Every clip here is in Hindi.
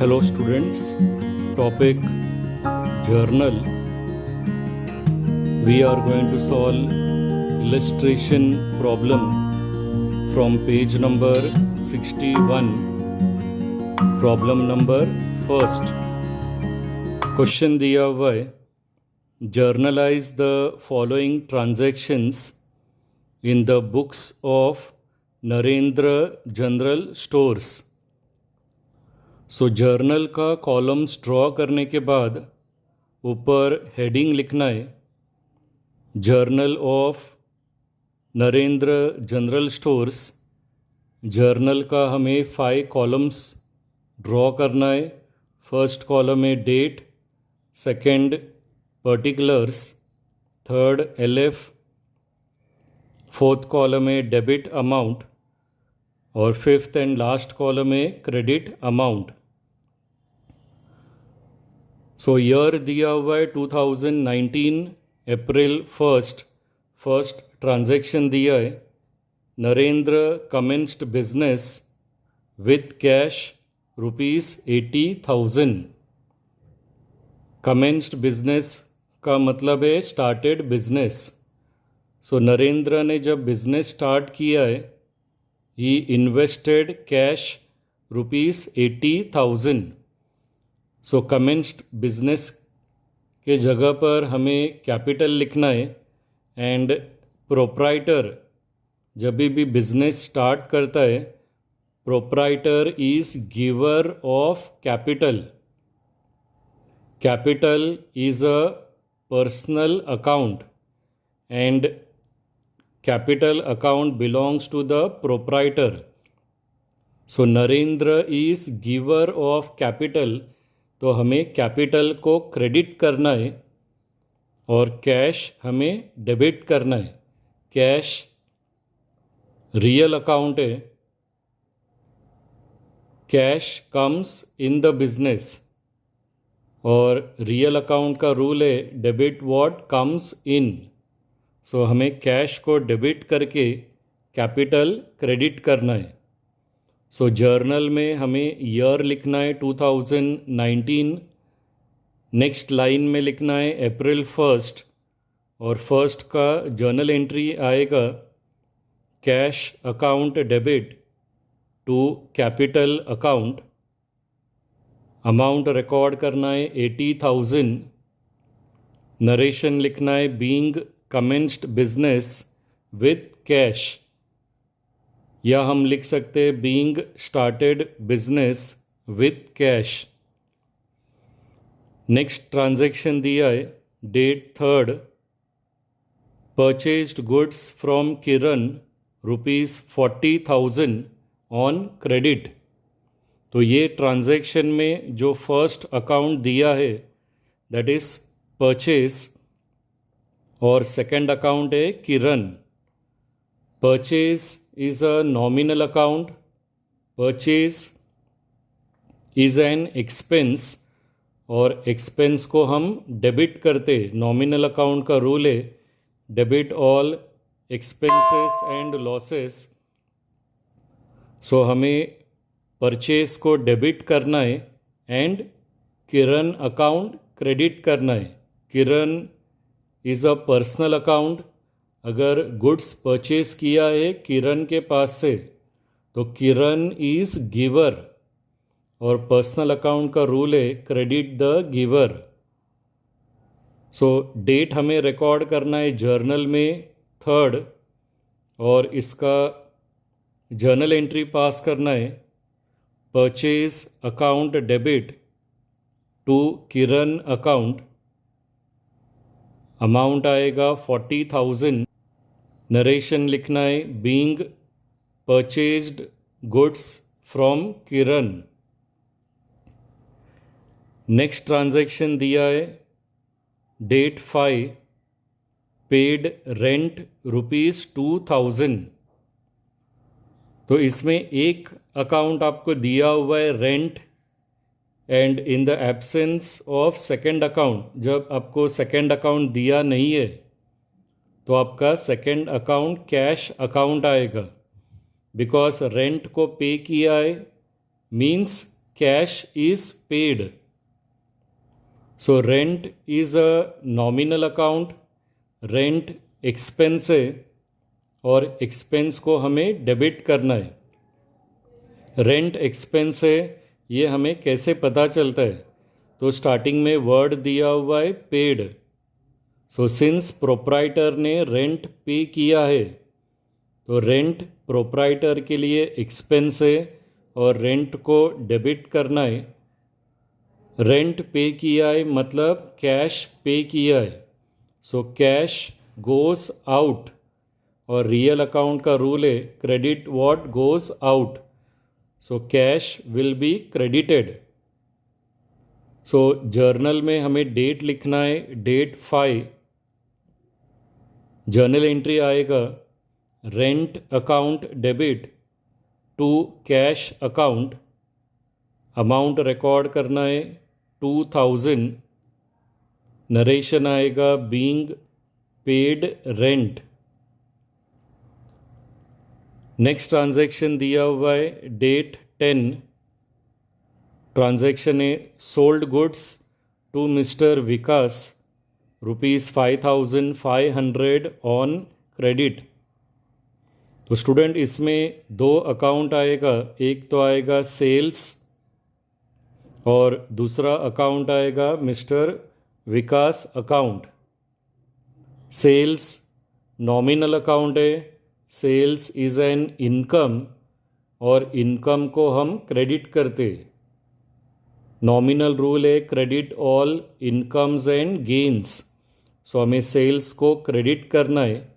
Hello students, topic journal. We are going to solve illustration problem from page number 61. Problem number first. Question दिया हुआ है, journalize the following transactions in the books of Narendra general stores. So journal का कॉलम्स ड्रॉ करने के बाद ऊपर हेडिंग लिखना है, journal of Narendra general stores. Journal का हमें 5 कॉलम्स ड्रॉ करना है. फर्स्ट कॉलम में date, second particulars, third LF, fourth column में डेबिट अमाउंट और फिफ्थ एंड लास्ट कॉलम में क्रेडिट अमाउंट. सो ईयर दिया हुआ है 2019 अप्रैल 1st. फर्स्ट ट्रांजैक्शन दिया है, Narendra commenced business with cash ₹80,000. Commenced business का मतलब है स्टार्टेड बिजनेस. सो नरेंद्र ने जब बिजनेस स्टार्ट किया है, ही इन्वेस्टेड कैश ₹80,000. सो कमेंस्ड बिजनेस के जगह पर हमें कैपिटल लिखना है. एंड प्रोप्राइटर जब भी बिजनेस स्टार्ट करता है, proprietor is giver of capital. Capital is a personal account and capital account belongs to the proprietor. So Narendra is giver of capital, तो हमें कैपिटल को क्रेडिट करना है और कैश हमें डेबिट करना है. कैश रियल अकाउंट है. Cash comes in the business और रियल अकाउंट का रूल है डेबिट व्हाट कम्स इन. सो हमें कैश को डेबिट करके कैपिटल क्रेडिट करना है. सो जर्नल में हमें ईयर लिखना है 2019. नेक्स्ट लाइन में लिखना है अप्रैल 1st और फर्स्ट का जर्नल एंट्री आएगा cash account debit to capital account. Amount record करना है 80,000. नरेशन लिखना है being commenced business with cash, या हम लिख सकते हैं being started business with cash. Next transaction दिया है date 3rd, purchased goods from Kiran ₹40,000 on credit. तो ये ट्रांजैक्शन में जो फर्स्ट अकाउंट दिया है दैट इज़ परचेज और सेकंड अकाउंट है Kiran. Purchase is a nominal account. Purchase is an expense और expense को हम डेबिट करते. नॉमिनल अकाउंट का रूल है debit all expenses and losses. So हमें परचेस को डेबिट करना है एंड किरण अकाउंट क्रेडिट करना है. Kiran is a personal account. अगर गुड्स परचेस किया है किरण के पास से तो किरण इज़ गिवर और पर्सनल अकाउंट का रूल है credit the giver. So date हमें रिकॉर्ड करना है जर्नल में 3rd और इसका जर्नल एंट्री पास करना है purchase account debit to Kiran account. Amount आएगा 40,000. नरेशन लिखना है being purchased goods from Kiran. Next transaction दिया है डेट 5, पेड रेंट ₹2,000. तो इसमें एक अकाउंट आपको दिया हुआ है rent and in the absence of second account, जब आपको सेकंड अकाउंट दिया नहीं है तो आपका सेकंड अकाउंट कैश अकाउंट आएगा. बिकॉज रेंट को पे किया है means cash is paid. So rent is a nominal account. Rent expense है और एक्सपेंस को हमें डेबिट करना है। रेंट एक्सपेंस है, ये हमें कैसे पता चलता है? तो स्टार्टिंग में वर्ड दिया हुआ है पेड। सो सिंस प्रोप्राइटर ने रेंट पे किया है तो रेंट प्रोप्राइटर के लिए एक्सपेंस है और रेंट को डेबिट करना है। रेंट पे किया है मतलब कैश पे किया है। सो कैश गोस आउट और रियल अकाउंट का रूल है credit what goes out. So cash will be credited. So journal में हमें डेट लिखना है, डेट 5। जर्नल एंट्री आएगा rent account debit to cash account. Amount record करना है 2000। नरेशन आएगा being paid rent. Next transaction दिया हुआ है डेट 10। ट्रांजैक्शन है sold goods to mister Vikas ₹5500 on credit. तो स्टूडेंट इसमें दो अकाउंट आएगा, एक तो आएगा सेल्स और दूसरा अकाउंट आएगा mister Vikas account. Sales nominal account है। सेल्स इज़ एन इनकम और इनकम को हम क्रेडिट करते। नॉमिनल रूल है credit all incomes and gains. So हमें सेल्स को क्रेडिट करना है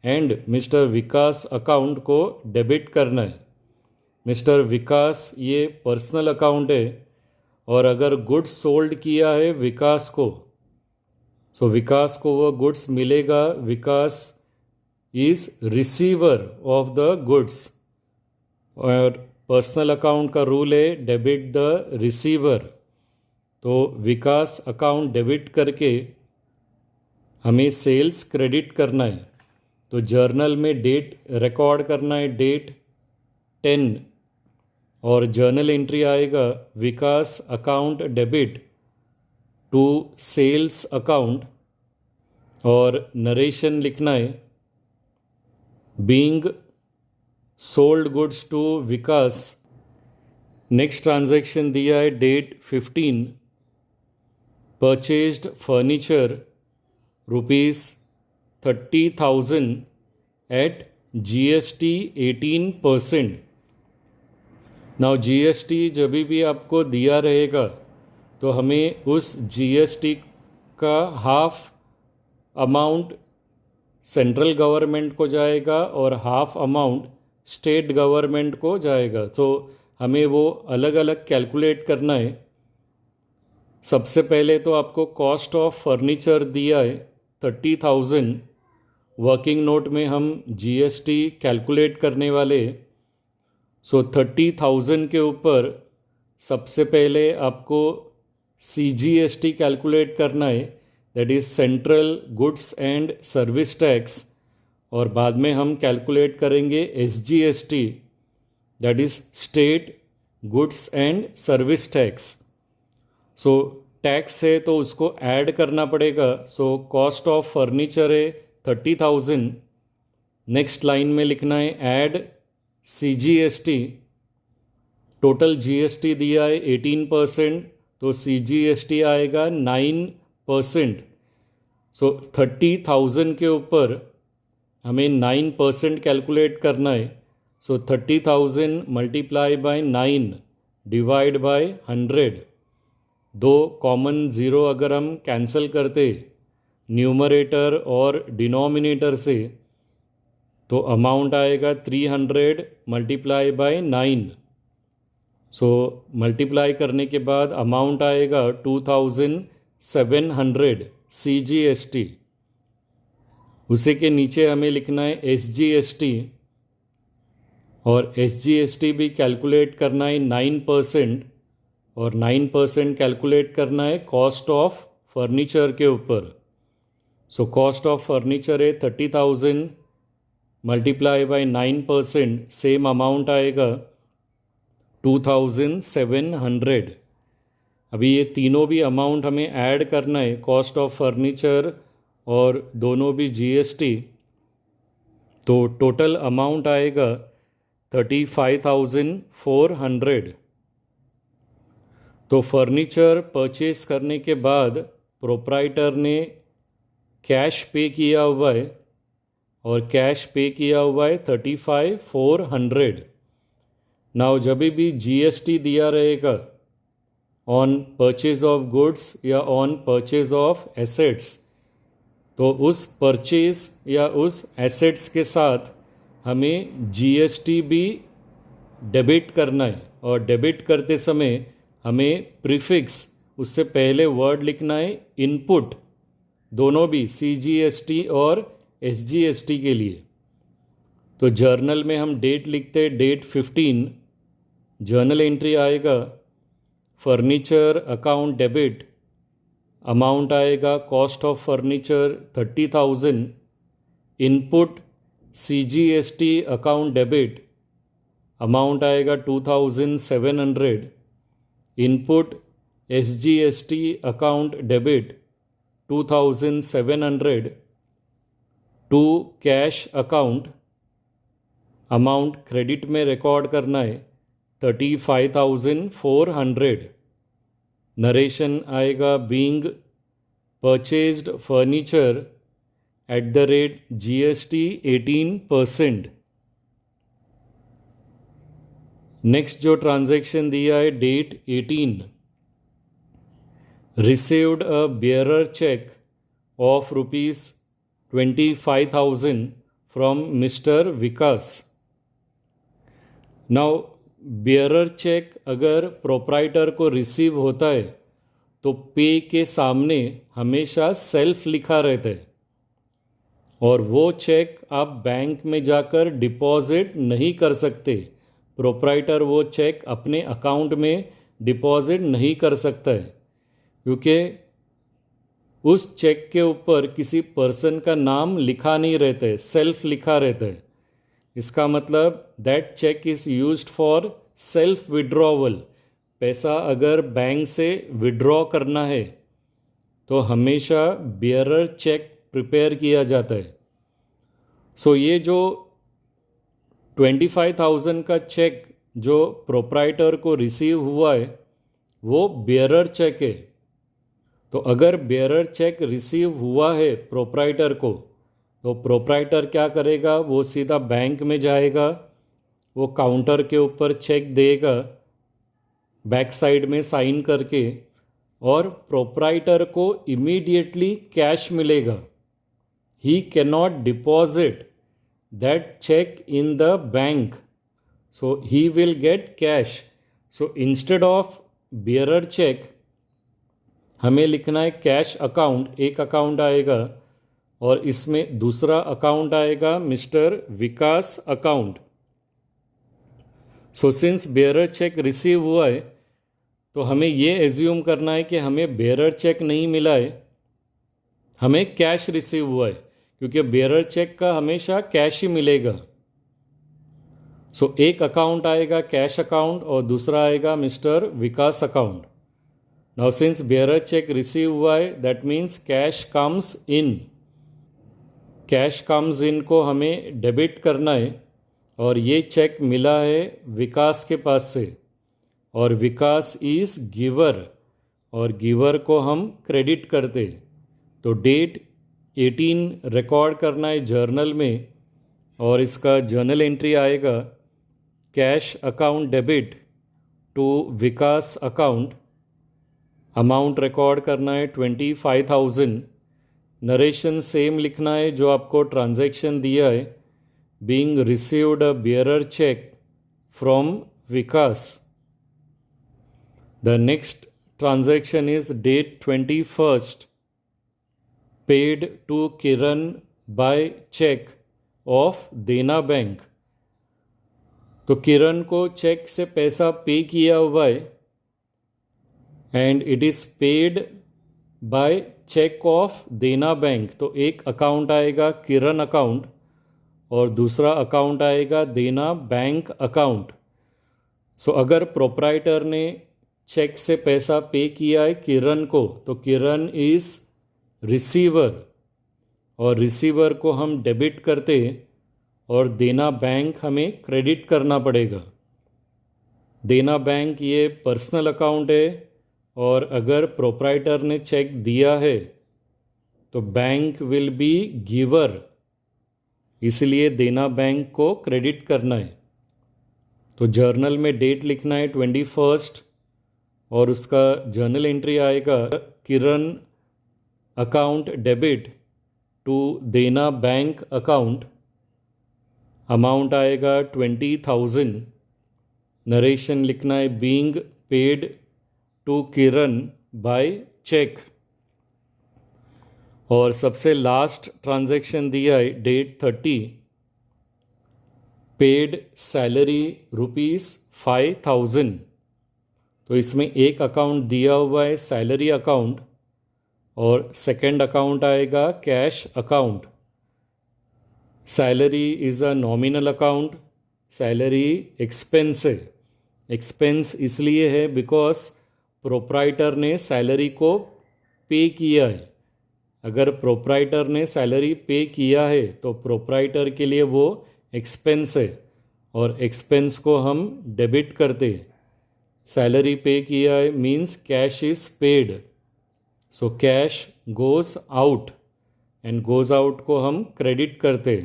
एंड मिस्टर विकास अकाउंट को डेबिट करना है। मिस्टर विकास ये पर्सनल अकाउंट है और अगर गुड्स सोल्ड किया है विकास को, सो विकास को वो गुड्स मिलेगा। Vikas is receiver of the goods और पर्सनल अकाउंट का रूल है डेबिट द रिसीवर। तो विकास अकाउंट डेबिट करके हमें सेल्स क्रेडिट करना है। तो जर्नल में डेट रिकॉर्ड करना है डेट 10 और जर्नल एंट्री आएगा Vikas account debit to sales account और नरेशन लिखना है being sold goods to Vikas. Next transaction दिया है date 15। Purchased furniture ₹30,000 at GST 18%। Now GST जब भी आपको दिया रहेगा तो हमें उस GST का हाफ अमाउंट सेंट्रल गवर्नमेंट को जाएगा और हाफ अमाउंट स्टेट गवर्नमेंट को जाएगा। तो हमें वो अलग अलग कैलकुलेट करना है। सबसे पहले तो आपको कॉस्ट ऑफ फर्नीचर दिया है 30,000। वर्किंग नोट में हम GST कैलकुलेट करने वाले। सो 30,000 के ऊपर सबसे पहले आपको CGST कैलकुलेट करना है, that is central goods and service tax. और बाद में हम कैलकुलेट करेंगे SGST, that is state goods and service tax. So tax है तो उसको ऐड करना पड़ेगा। सो कॉस्ट ऑफ फर्नीचर है 30,000। नेक्स्ट लाइन में लिखना है ऐड CGST। टोटल GST दिया है 18%, तो CGST आएगा 9%। सो 30,000 के ऊपर हमें 9% कैलकुलेट करना है। सो 30,000 मल्टीप्लाई बाय 9 डिवाइड बाय 100। दो कॉमन ज़ीरो अगर हम कैंसिल करते न्यूमरेटर और डिनोमिनेटर से तो अमाउंट आएगा 300 मल्टीप्लाई बाय 9। सो मल्टीप्लाई करने के बाद अमाउंट आएगा 2,700 CGST। उसी के नीचे हमें लिखना है SGST और SGST भी कैलकुलेट करना है 9% और 9% कैलकुलेट करना है कॉस्ट ऑफ फर्नीचर के ऊपर। सो कॉस्ट ऑफ फर्नीचर है 30,000 मल्टीप्लाई बाय 9%, सेम अमाउंट आएगा 2700। अभी ये तीनों भी अमाउंट हमें ऐड करना है, कॉस्ट ऑफ फर्नीचर और दोनों भी जीएसटी, तो टोटल अमाउंट आएगा 35,400। तो फर्नीचर परचेस करने के बाद प्रोप्राइटर ने कैश पे किया हुआ है और कैश पे किया हुआ है 35,400। नाउ जब भी जीएसटी दिया रहेगा ऑन परचेज ऑफ गुड्स या ऑन परचेज ऑफ एसेट्स, तो उस परचेज या उस एसेट्स के साथ हमें जीएसटी भी डेबिट करना है। और डेबिट करते समय हमें प्रीफिक्स, उससे पहले वर्ड लिखना है इनपुट, दोनों भी सीजीएसटी और एसजीएसटी के लिए। तो जर्नल में हम डेट लिखते हैं, डेट 15, जर्नल एंट्री आएगा फर्नीचर अकाउंट डेबिट, अमाउंट आएगा cost of furniture 30,000, input CGST account debit, amount आएगा 2,700, input SGST account debit 2,700 to cash account, amount credit में रिकॉर्ड करना है 35,400। नरेशन आएगा being purchased furniture at the rate GST 18%। Next जो ट्रांजैक्शन दिया है date 18, received a bearer cheque of ₹25,000 from mister Vikas. Now bearer cheque अगर प्रोप्राइटर को रिसीव होता है तो पे के सामने हमेशा सेल्फ लिखा रहता है और वो चेक आप बैंक में जाकर डिपॉजिट नहीं कर सकते। प्रोप्राइटर वो चेक अपने अकाउंट में डिपॉजिट नहीं कर सकता है, क्योंकि उस चेक के ऊपर किसी पर्सन का नाम लिखा नहीं रहता है, सेल्फ लिखा रहता है। इसका मतलब that cheque is used for self withdrawal. पैसा अगर बैंक से विड्रॉ करना है तो हमेशा बेयरर चेक प्रिपेयर किया जाता है। सो ये जो 25,000 का चेक जो प्रोप्राइटर को रिसीव हुआ है वो बेयरर चेक है। तो अगर बेयरर चेक रिसीव हुआ है प्रोप्राइटर को, तो प्रोप्राइटर क्या करेगा, वो सीधा बैंक में जाएगा, वो काउंटर के ऊपर चेक देगा बैक साइड में साइन करके, और प्रोप्राइटर को इमीडिएटली कैश मिलेगा। He can not deposit that cheque in the bank, so he will get cash. So instead of bearer cheque हमें लिखना है कैश अकाउंट, एक अकाउंट आएगा और इसमें दूसरा अकाउंट आएगा mister Vikas account. So since bearer cheque receive हुआ है तो हमें ये एज्यूम करना है कि हमें बेयरर चेक नहीं मिला है, हमें कैश रिसीव हुआ है, क्योंकि बेयरर चेक का हमेशा कैश ही मिलेगा। सो एक अकाउंट आएगा कैश अकाउंट और दूसरा आएगा mister Vikas account. Now since bearer cheque receive हुआ है that means cash comes in. Cash comes in को हमें डेबिट करना है और ये चेक मिला है विकास के पास से, और विकास इज़ गिवर और गिवर को हम क्रेडिट करते। तो डेट 18 रिकॉर्ड करना है जर्नल में और इसका जर्नल एंट्री आएगा cash account debit to Vikas account, amount record करना है 25,000। नरेशन सेम लिखना है जो आपको ट्रांजैक्शन दिया है, being received a bearer cheque from Vikas. The next transaction is date 21st, paid to Kiran by check of देना बैंक। तो किरण को चेक से पैसा पे किया हुआ है and it is paid by cheque of Dena Bank. तो एक अकाउंट आएगा किरण अकाउंट और दूसरा अकाउंट आएगा देना बैंक अकाउंट। सो अगर प्रोप्राइटर ने चेक से पैसा पे किया है किरण को, तो किरण इज रिसीवर, और रिसीवर को हम डेबिट करते और देना बैंक हमें क्रेडिट करना पड़ेगा। देना बैंक ये पर्सनल अकाउंट है, और अगर प्रोप्राइटर ने चेक दिया है तो बैंक विल बी गिवर, इसलिए देना बैंक को क्रेडिट करना है। तो जर्नल में डेट लिखना है 21, और उसका जर्नल एंट्री आएगा Kiran account debit to Dena Bank account, amount आएगा 20,000। नरेशन लिखना है being paid to Kiran by cheque, और सबसे लास्ट ट्रांजैक्शन दिया है डेट 30, पेड सैलरी ₹5,000। तो इसमें एक अकाउंट दिया हुआ है सैलरी अकाउंट, और सेकंड अकाउंट आएगा cash account. Salary is a nominal account, salary expense है। एक्सपेंस इसलिए है बिकॉज प्रोप्राइटर ने सैलरी को पे किया है। अगर प्रोप्राइटर ने सैलरी पे किया है तो प्रोप्राइटर के लिए वो एक्सपेंस है, और एक्सपेंस को हम डेबिट करते। सैलरी पे किया है means cash is paid, so cash goes out, and goes out को हम क्रेडिट करते।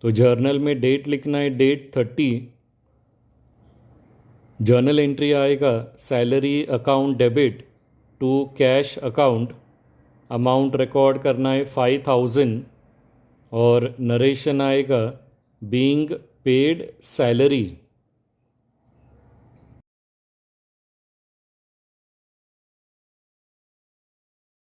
तो जर्नल में डेट लिखना है डेट 30, जर्नल एंट्री आएगा salary account debit to cash account, amount record करना है 5,000, और नरेशन आएगा बीइंग पेड सैलरी।